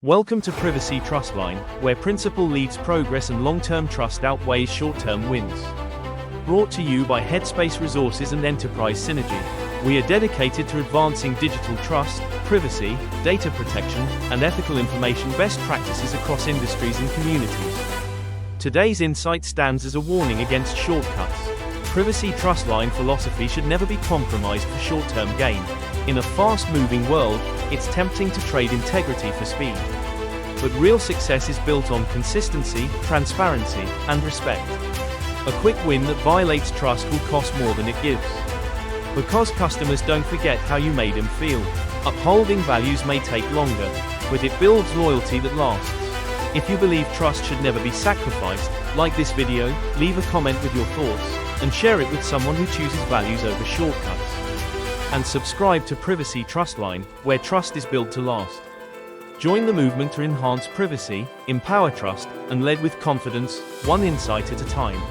Welcome to Privacy Trustline, where principle leads progress and long-term trust outweighs short-term wins. Brought to you by Headspace Resources and Enterprise Synergy, we are dedicated to advancing digital trust, privacy, data protection, and ethical information best practices across industries and communities. Today's insight stands as a warning against shortcuts. Privacy Trustline philosophy should never be compromised for short-term gain. In a fast-moving world, it's tempting to trade integrity for speed. But real success is built on consistency, transparency, and respect. A quick win that violates trust will cost more than it gives. Because customers don't forget how you made them feel. Upholding values may take longer, but it builds loyalty that lasts. If you believe trust should never be sacrificed, like this video, leave a comment with your thoughts, and share it with someone who chooses values over shortcuts. And subscribe to Privacy Trustline, where trust is built to last. Join the movement to enhance privacy, empower trust, and lead with confidence, one insight at a time.